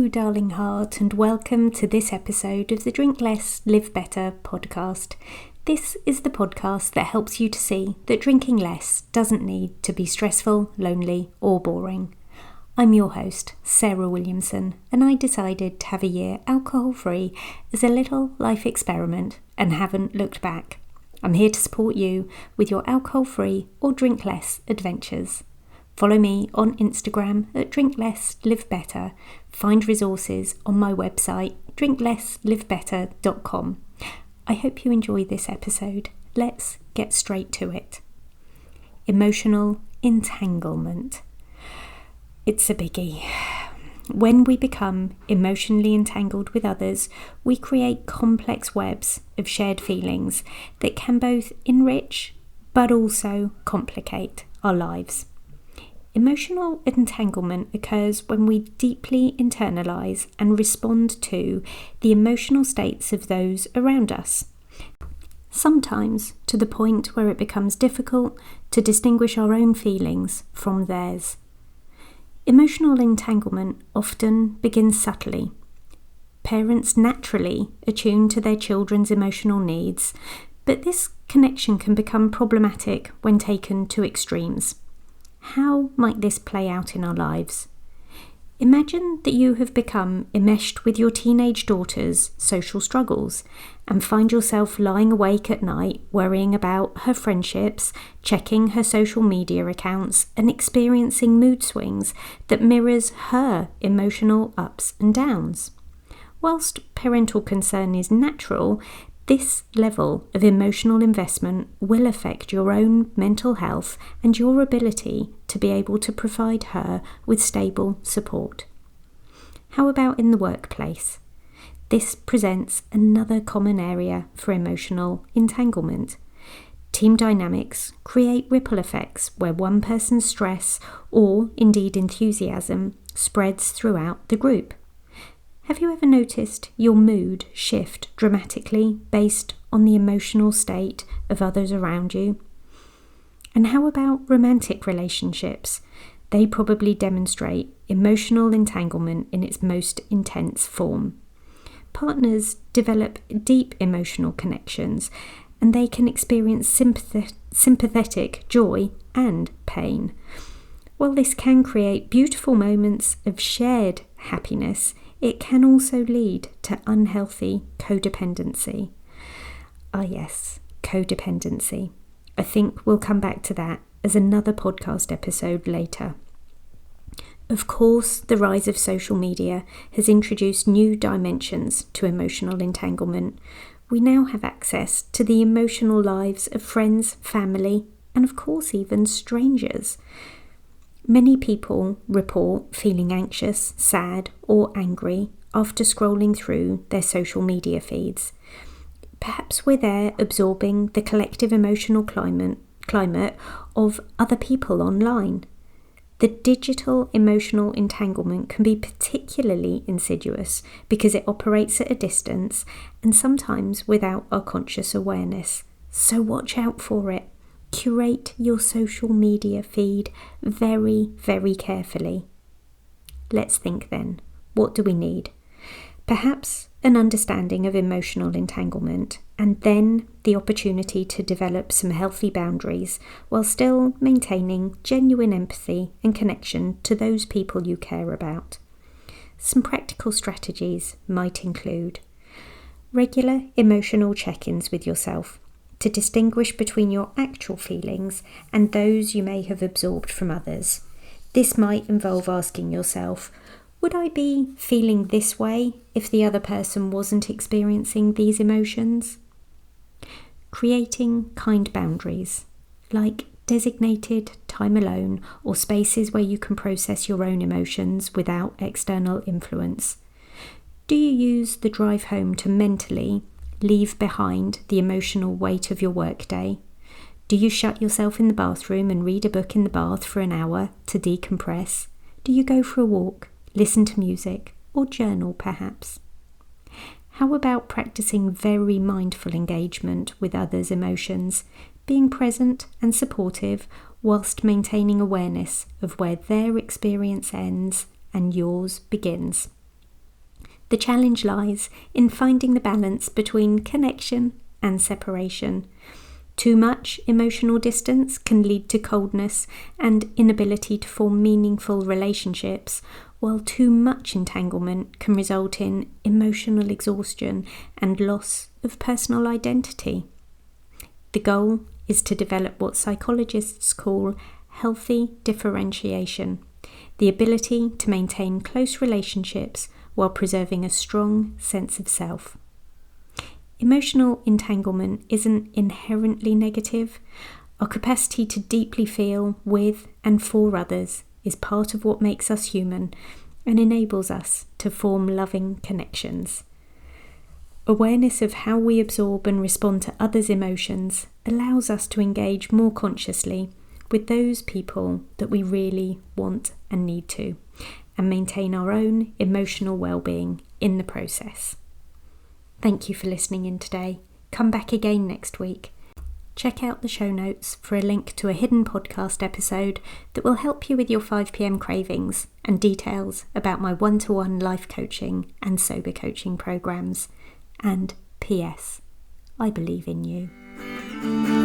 Hello, darling heart, and welcome to this episode of the Drink Less, Live Better podcast. This is the podcast that helps you to see that drinking less doesn't need to be stressful, lonely, or boring. I'm your host, Sarah Williamson, and I decided to have a year alcohol-free as a little life experiment and haven't looked back. I'm here to support you with your alcohol-free or drink less adventures. Follow me on Instagram at Drink Less, Live Better. Find resources on my website, drinklesslivebetter.com. I hope you enjoy this episode. Let's get straight to it. Emotional entanglement. It's a biggie. When we become emotionally entangled with others, we create complex webs of shared feelings that can both enrich but also complicate our lives. Emotional entanglement occurs when we deeply internalise and respond to the emotional states of those around us, sometimes to the point where it becomes difficult to distinguish our own feelings from theirs. Emotional entanglement often begins subtly. Parents naturally attune to their children's emotional needs, but this connection can become problematic when taken to extremes. How might this play out in our lives? Imagine that you have become enmeshed with your teenage daughter's social struggles and find yourself lying awake at night worrying about her friendships, checking her social media accounts, and experiencing mood swings that mirrors her emotional ups and downs. Whilst parental concern is natural, this level of emotional investment will affect your own mental health and your ability to be able to provide her with stable support. How about in the workplace? This presents another common area for emotional entanglement. Team dynamics create ripple effects where one person's stress or indeed enthusiasm spreads throughout the group. Have you ever noticed your mood shift dramatically based on the emotional state of others around you? And how about romantic relationships? They probably demonstrate emotional entanglement in its most intense form. Partners develop deep emotional connections, and they can experience sympathetic joy and pain. While this can create beautiful moments of shared happiness, it can also lead to unhealthy codependency. Ah yes, codependency. I think we'll come back to that as another podcast episode later. Of course, the rise of social media has introduced new dimensions to emotional entanglement. We now have access to the emotional lives of friends, family, and of course even strangers. Many people report feeling anxious, sad, or angry after scrolling through their social media feeds. Perhaps we're there absorbing the collective emotional climate of other people online. The digital emotional entanglement can be particularly insidious because it operates at a distance and sometimes without our conscious awareness. So watch out for it. Curate your social media feed very, very carefully. Let's think then. What do we need? Perhaps an understanding of emotional entanglement and then the opportunity to develop some healthy boundaries while still maintaining genuine empathy and connection to those people you care about. Some practical strategies might include regular emotional check-ins with yourself to distinguish between your actual feelings and those you may have absorbed from others. This might involve asking yourself, would I be feeling this way if the other person wasn't experiencing these emotions? Creating kind boundaries, like designated time alone or spaces where you can process your own emotions without external influence. Do you use the drive home to mentally leave behind the emotional weight of your workday? Do you shut yourself in the bathroom and read a book in the bath for an hour to decompress? Do you go for a walk, listen to music, or journal perhaps? How about practicing very mindful engagement with others' emotions, being present and supportive whilst maintaining awareness of where their experience ends and yours begins? The challenge lies in finding the balance between connection and separation. Too much emotional distance can lead to coldness and inability to form meaningful relationships, while too much entanglement can result in emotional exhaustion and loss of personal identity. The goal is to develop what psychologists call healthy differentiation, the ability to maintain close relationships while preserving a strong sense of self. Emotional entanglement isn't inherently negative. Our capacity to deeply feel with and for others is part of what makes us human and enables us to form loving connections. Awareness of how we absorb and respond to others' emotions allows us to engage more consciously with those people that we really want and need to, and maintain our own emotional well-being in the process. Thank you for listening in today. Come back again next week. Check out the show notes for a link to a hidden podcast episode that will help you with your 5 p.m. cravings and details about my one-to-one life coaching and sober coaching programs. And P.S. I believe in you.